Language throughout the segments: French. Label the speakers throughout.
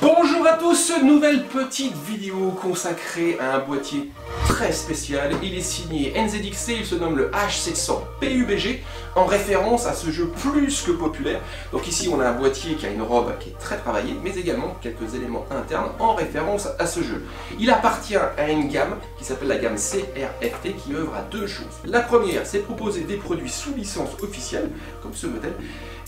Speaker 1: Bonjour à tous, nouvelle petite vidéo consacrée à un boîtier très spécial. Il est signé NZXT, il se nomme le H700 PUBG, en référence à ce jeu plus que populaire. Donc ici on a un boîtier qui a une robe qui est très travaillée, mais également quelques éléments internes en référence à ce jeu. Il appartient à une gamme qui s'appelle la gamme CRFT, qui œuvre à deux choses. La première, c'est proposer des produits sous licence officielle, comme ce modèle,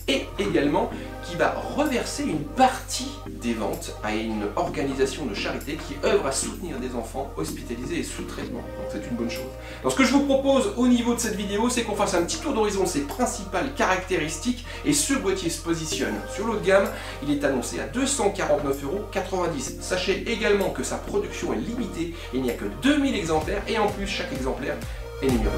Speaker 1: et également qui va reverser une partie des ventes à une organisation de charité qui œuvre à soutenir des enfants hospitalisés et sous traitement. Donc c'est une bonne chose. Donc ce que je vous propose au niveau de cette vidéo, c'est qu'on fasse un petit tour d'horizon de ses principales caractéristiques, et ce boîtier se positionne sur l'eau de gamme. Il est annoncé à 249,90 €. Sachez également que sa production est limitée, il n'y a que 2000 exemplaires et en plus chaque exemplaire est numéroté.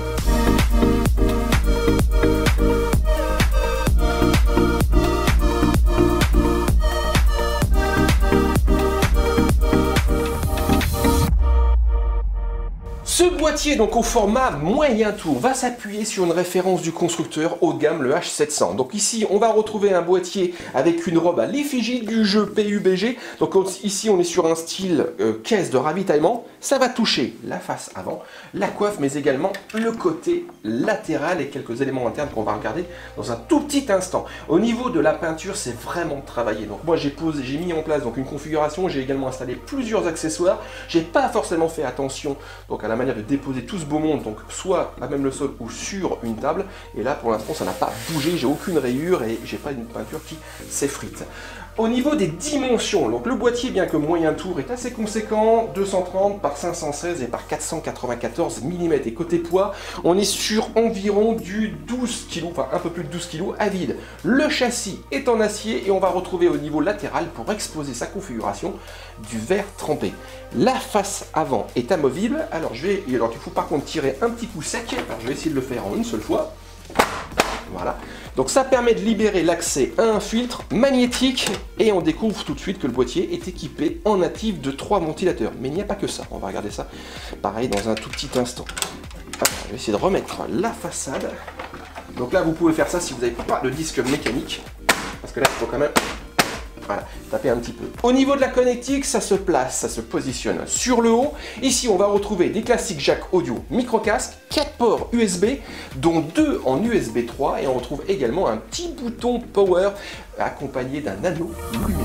Speaker 1: Ce boîtier, donc au format moyen tour, va s'appuyer sur une référence du constructeur haut de gamme, le H700. Donc ici, on va retrouver un boîtier avec une robe à l'effigie du jeu PUBG. Donc ici, on est sur un style caisse de ravitaillement. Ça va toucher la face avant, la coiffe, mais également le côté latéral et quelques éléments internes qu'on va regarder dans un tout petit instant. Au niveau de la peinture, c'est vraiment travaillé. Donc moi, j'ai mis en place donc une configuration. J'ai également installé plusieurs accessoires. J'ai pas forcément fait attention donc à la manière de déposer tout ce beau monde, donc soit à même le sol ou sur une table, et là pour l'instant ça n'a pas bougé, j'ai aucune rayure et j'ai pas une peinture qui s'effrite. Au niveau des dimensions, donc le boîtier, bien que moyen tour, est assez conséquent, 230 par 516 et par 494 mm, et côté poids, on est sur environ du 12 kg, enfin un peu plus de 12 kg à vide. Le châssis est en acier et on va retrouver au niveau latéral, pour exposer sa configuration, du verre trempé. La face avant est amovible, alors il faut par contre tirer un petit coup sec, alors je vais essayer de le faire en une seule fois. Voilà, donc ça permet de libérer l'accès à un filtre magnétique, et on découvre tout de suite que le boîtier est équipé en natif de 3 ventilateurs. Mais il n'y a pas que ça, on va regarder ça pareil dans un tout petit instant. Alors, je vais essayer de remettre la façade. Donc là vous pouvez faire ça si vous n'avez pas de disque mécanique, parce que là il faut quand même... Voilà, taper un petit peu. Au niveau de la connectique, ça se place, ça se positionne sur le haut. Ici, on va retrouver des classiques jack audio micro-casque, 4 ports USB, dont 2 en USB 3, et on retrouve également un petit bouton power accompagné d'un anneau lumineux.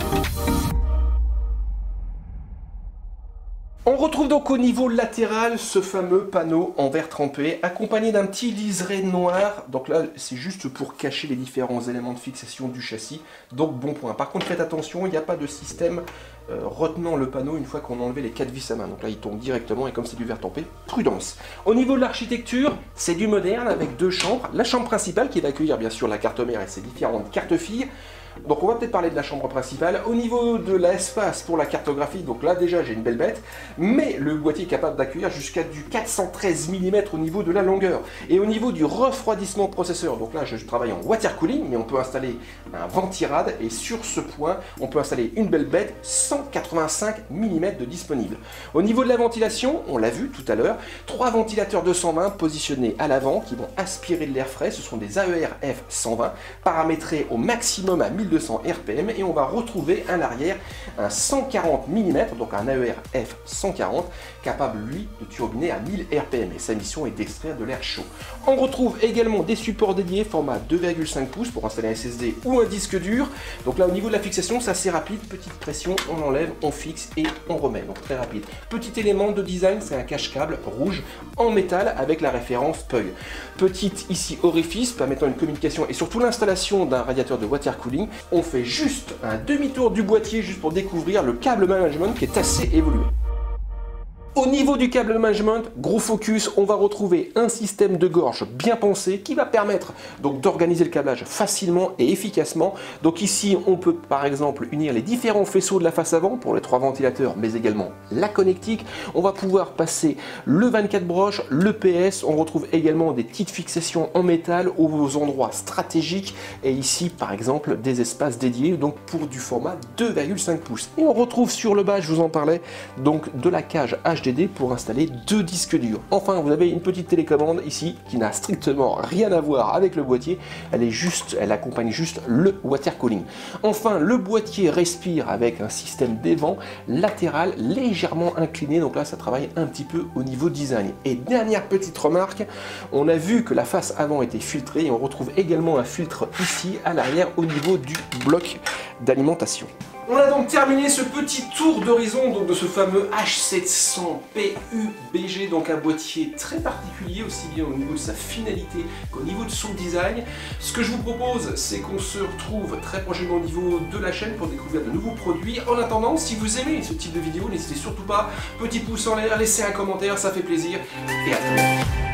Speaker 1: On retrouve donc au niveau latéral ce fameux panneau en verre trempé, accompagné d'un petit liseré noir. Donc là, c'est juste pour cacher les différents éléments de fixation du châssis. Donc bon point. Par contre, faites attention, il n'y a pas de système retenant le panneau une fois qu'on a enlevé les 4 vis à main. Donc là, il tombe directement, et comme c'est du verre trempé, prudence. Au niveau de l'architecture, c'est du moderne avec 2 chambres. La chambre principale qui va accueillir bien sûr la carte mère et ses différentes cartes filles. Donc on va peut-être parler de la chambre principale. Au niveau de l'espace pour la cartographie, donc là déjà j'ai une belle bête, mais le boîtier est capable d'accueillir jusqu'à du 413 mm au niveau de la longueur. Et au niveau du refroidissement processeur, donc là je travaille en water cooling, mais on peut installer un ventirad, et sur ce point on peut installer une belle bête, 185 mm de disponible. Au niveau de la ventilation, on l'a vu tout à l'heure, 3 ventilateurs 220 positionnés à l'avant qui vont aspirer de l'air frais. Ce sont des AER F120 paramétrés au maximum à 1200 RPM, et on va retrouver à l'arrière un 140 mm, donc un AER F140, capable lui de turbiner à 1000 RPM, et sa mission est d'extraire de l'air chaud. On retrouve également des supports dédiés format 2,5 pouces pour installer un SSD ou un disque dur. Donc là au niveau de la fixation, c'est assez rapide, petite pression, on enlève, on fixe et on remet, donc très rapide. Petit élément de design, c'est un cache-câble rouge en métal avec la référence PUG. Petite ici orifice permettant une communication et surtout l'installation d'un radiateur de water cooling. On fait juste un demi-tour du boîtier juste pour découvrir le câble management qui est assez évolué. Au niveau du câble management, gros focus, on va retrouver un système de gorge bien pensé qui va permettre donc d'organiser le câblage facilement et efficacement. Donc ici, on peut par exemple unir les différents faisceaux de la face avant pour les 3 ventilateurs, mais également la connectique. On va pouvoir passer le 24 broches, le PS. On retrouve également des petites fixations en métal aux endroits stratégiques, et ici par exemple des espaces dédiés donc pour du format 2,5 pouces. Et on retrouve sur le bas, je vous en parlais, donc de la cage HDMI HDD pour installer 2 disques durs. Enfin, vous avez une petite télécommande ici qui n'a strictement rien à voir avec le boîtier. Elle accompagne juste le water cooling. Enfin, le boîtier respire avec un système d'évent latéral légèrement incliné. Donc là, ça travaille un petit peu au niveau design. Et dernière petite remarque, on a vu que la face avant était filtrée et on retrouve également un filtre ici à l'arrière au niveau du bloc d'alimentation. On a donc terminé ce petit tour d'horizon de ce fameux H700 PUBG, donc un boîtier très particulier aussi bien au niveau de sa finalité qu'au niveau de son design. Ce que je vous propose, c'est qu'on se retrouve très prochainement au niveau de la chaîne pour découvrir de nouveaux produits. En attendant, si vous aimez ce type de vidéo, n'hésitez surtout pas, petit pouce en l'air, laissez un commentaire, ça fait plaisir, et à très bientôt.